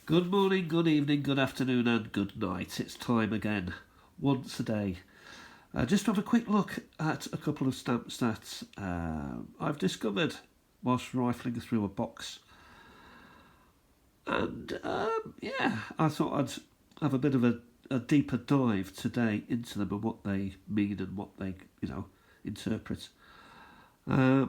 Good morning, good evening, good afternoon, and good night. It's time again, once a day. Just have a quick look at a couple of stamp stats I've discovered whilst rifling through a box. And yeah, I thought I'd have a bit of a deeper dive today into them and what they mean and what they, interpret. A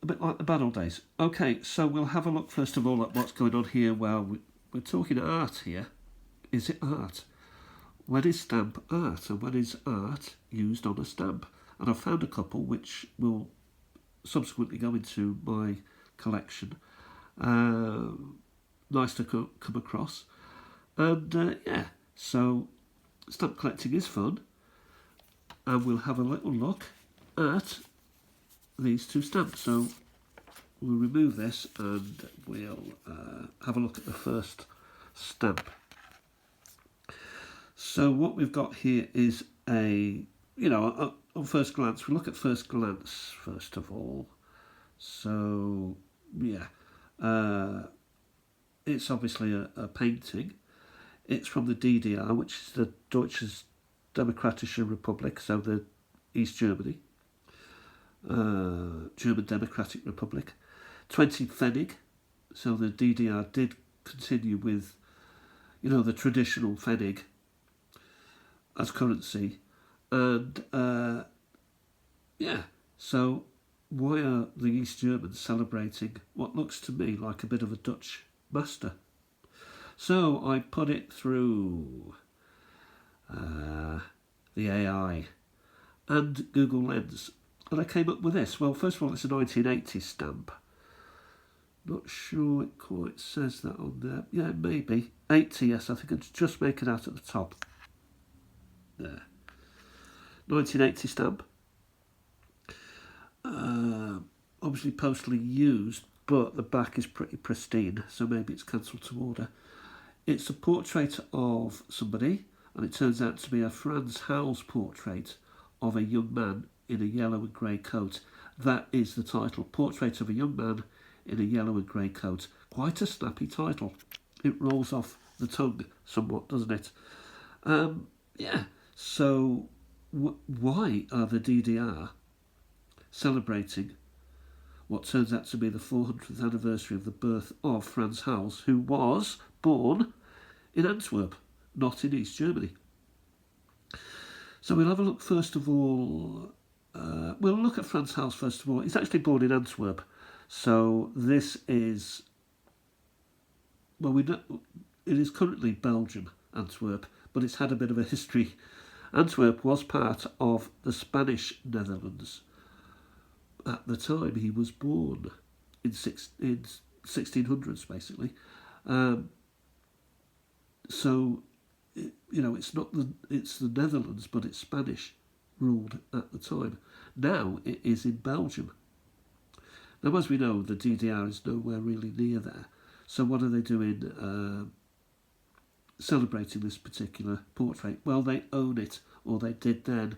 bit like the bad old days. Okay, so we'll have a look first of all at what's going on here. Well, we're talking art here. Is it art? When is stamp art, and when is art used on a stamp? And I've found a couple which will subsequently go into my collection. Nice to come across. And yeah, so stamp collecting is fun. And we'll have a little look at these two stamps. So we'll remove this and we'll have a look at the first stamp. So what we've got here is on first glance, we look at first glance first of all. So yeah, it's obviously a painting. It's from the DDR, which is the Deutsche Demokratische Republik, so the East Germany. German Democratic Republic. 20 Pfennig, so the DDR did continue with, the traditional Pfennig as currency. And yeah, so why are the East Germans celebrating what looks to me like a bit of a Dutch master? So I put it through the AI and Google Lens. And I came up with this. Well, first of all, it's a 1980 stamp. Not sure it quite says that on there. Yeah, maybe. 80, yes, I think it's just make it out at the top. There. 1980 stamp. Obviously postally used, but the back is pretty pristine, so maybe it's cancelled to order. It's a portrait of somebody, and it turns out to be a Frans Hals portrait of a young man in a yellow and grey coat. That is the title, Portrait of a Young Man in a Yellow and Grey Coat. Quite a snappy title. It rolls off the tongue somewhat, doesn't it? Yeah, so why are the DDR celebrating what turns out to be the 400th anniversary of the birth of Frans Hals, who was born in Antwerp, not in East Germany? So we'll have a look first of all. We'll look at Frans Hals first of all. He's actually born in Antwerp. So this is, well, we know it is currently Belgium, Antwerp, but it's had a bit of a history. Antwerp was part of the Spanish Netherlands at the time he was born, in 1600s, basically. So, it's the Netherlands, but it's Spanish ruled at the time. Now it is in Belgium. Now, as we know, the DDR is nowhere really near there. So what are they doing celebrating this particular portrait? Well, they own it, or they did then,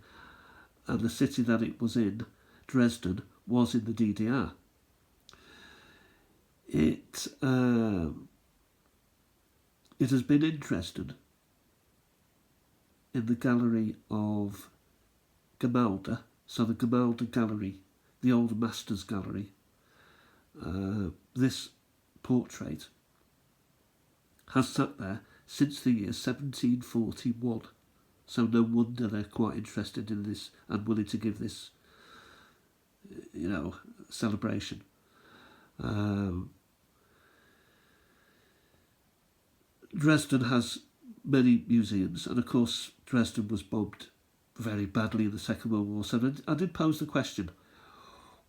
and the city that it was in, Dresden, was in the DDR. It has been in Dresden, in the gallery of Gemäldé, so the Gemäldé Gallery, the Old Masters Gallery. This portrait has sat there since the year 1741. So no wonder they're quite interested in this and willing to give this, celebration. Dresden has many museums, and of course Dresden was bombed very badly in the Second World War. So I did pose the question,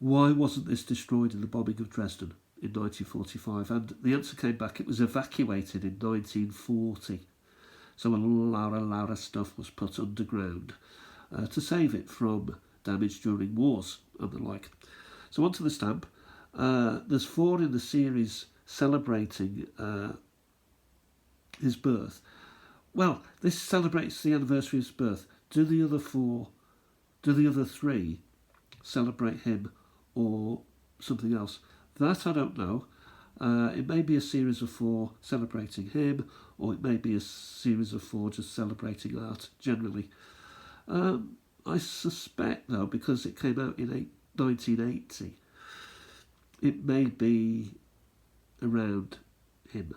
why wasn't this destroyed in the bombing of Dresden in 1945? And the answer came back, it was evacuated in 1940. So a lot of stuff was put underground to save it from damage during wars and the like. So onto the stamp. There's 4 in the series celebrating his birth. Well, this celebrates the anniversary of his birth. Do the other 3 celebrate him or something else? That I don't know. It may be a series of 4 celebrating him, or it may be a series of 4 just celebrating art generally. I suspect, though, because it came out in 1980, it may be around him,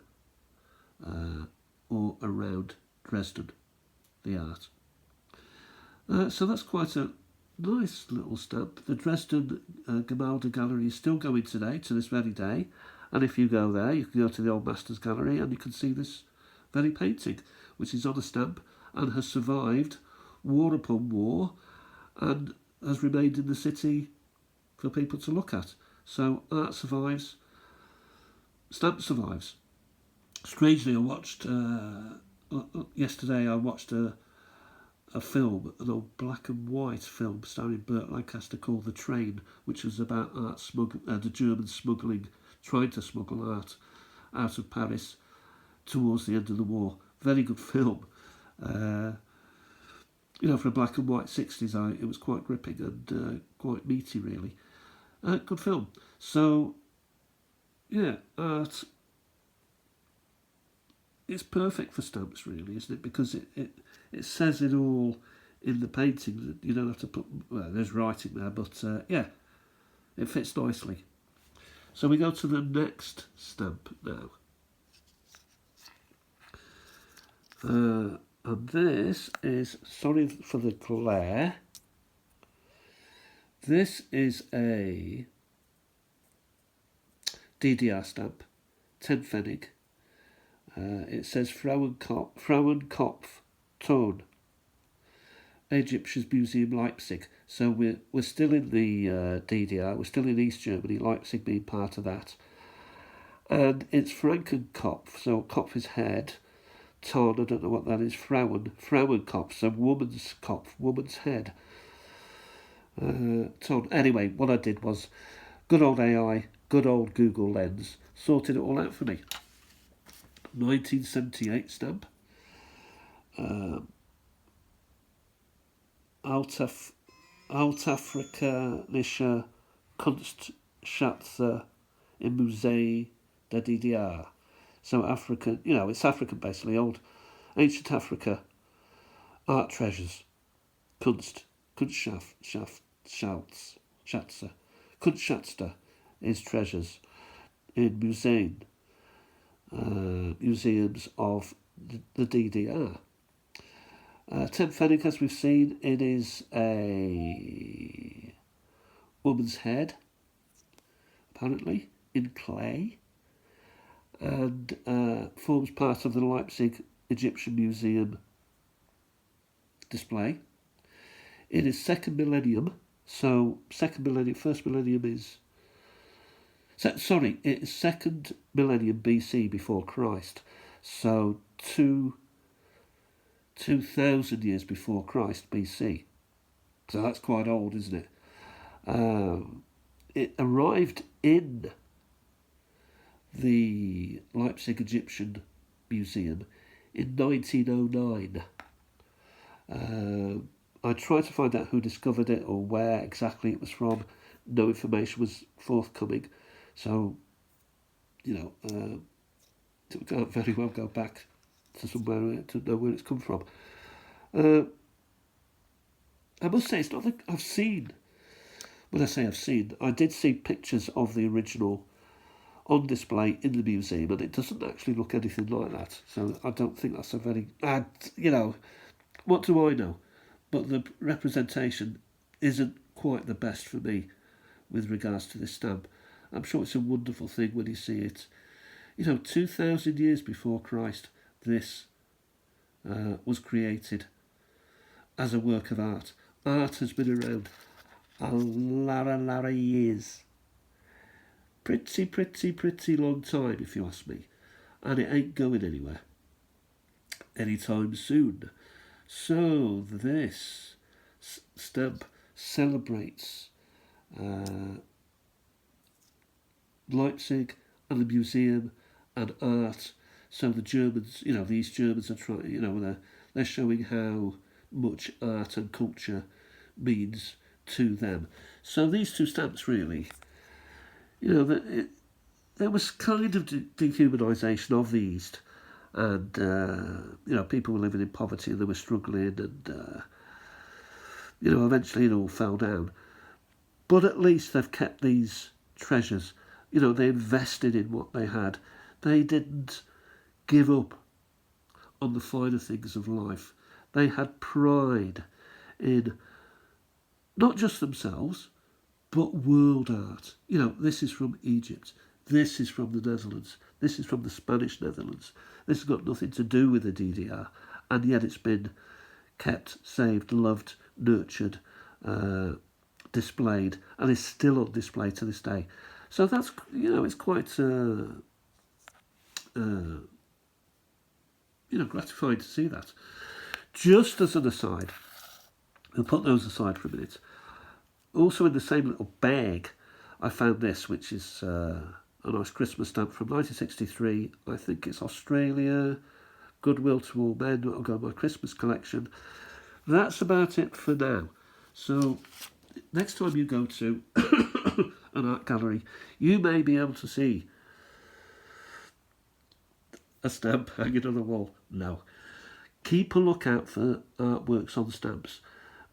or around Dresden, the art. So that's quite a nice little stamp. The Dresden Gemäldegalerie Gallery is still going today, to this very day. And if you go there, you can go to the Old Masters Gallery and you can see this very painting, which is on a stamp and has survived war upon war and has remained in the city for people to look at. So art survives, stamp survives. Strangely, I watched, yesterday I watched a film, an old black and white film starring Burt Lancaster called The Train, which was about the Germans trying to smuggle art out of Paris towards the end of the war. Very good film. For a black and white 60s, it was quite gripping and quite meaty, really. Good film. So, yeah, art. It's perfect for stamps, really, isn't it? Because it says it all in the painting. You don't have to put, well, there's writing there, but yeah, it fits nicely. So we go to the next stamp now. And this is, sorry for the glare, this is a DDR stamp, 10 Pfennig. It says Frauenkopf Ton, Egyptian Museum Leipzig. So we're still in the DDR, we're still in East Germany, Leipzig being part of that. And it's Frankenkopf, so Kopf is head, Ton, I don't know what that is, Frauenkopf, so woman's Kopf, woman's head. Ton. Anyway, what I did was, good old AI, good old Google Lens, sorted it all out for me. 1978 stamp. Altafrikanische Kunstschätze im Musée der DDR. So African, it's African basically, ancient Africa, art treasures, Kunstschätze is treasures in museums of the DDR. 10 Pfennig, as we've seen, it is a woman's head, apparently, in clay, and forms part of the Leipzig Egyptian Museum display. It is second millennium, so first millennium is... it is second millennium BC before Christ, so 2,000 years before Christ BC. So that's quite old, isn't it? It arrived in the Leipzig Egyptian Museum in 1909. I tried to find out who discovered it or where exactly it was from. No information was forthcoming. So, we can't very well go back to somewhere to know where it's come from. I must say, it's not like I've seen... When I say I've seen, I did see pictures of the original on display in the museum, and it doesn't actually look anything like that. So I don't think that's a very... what do I know? But the representation isn't quite the best for me with regards to this stamp. I'm sure it's a wonderful thing when you see it. 2,000 years before Christ, this was created as a work of art. Art has been around a lot of years. Pretty long time, if you ask me. And it ain't going anywhere anytime soon. So this stamp celebrates Leipzig and the museum and art. So the Germans, the East Germans are trying, they're showing how much art and culture means to them. So these two stamps really, there was kind of dehumanisation of the East, and people were living in poverty and they were struggling, and eventually it all fell down. But at least they've kept these treasures. They invested in what they had. They didn't give up on the finer things of life. They had pride in not just themselves, but world art. This is from Egypt. This is from the Netherlands. This is from the Spanish Netherlands. This has got nothing to do with the DDR, and yet it's been kept, saved, loved, nurtured, displayed, and is still on display to this day. So that's, it's quite, gratifying to see that. Just as an aside, we'll put those aside for a minute. Also in the same little bag, I found this, which is a nice Christmas stamp from 1963. I think it's Australia, Goodwill to All Men. That'll go in my Christmas collection. That's about it for now. So next time you go to an art gallery, you may be able to see a stamp hanging on the wall. No. Keep a lookout for artworks on stamps.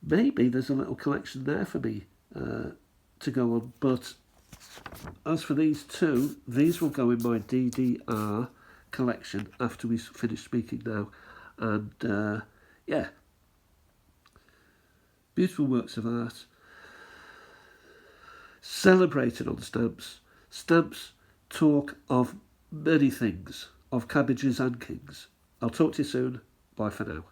Maybe there's a little collection there for me to go on. But as for these two, these will go in my DDR collection after we finish speaking now. And beautiful works of art. Celebrated on stamps. Stamps talk of many things, of cabbages and kings. I'll talk to you soon. Bye for now.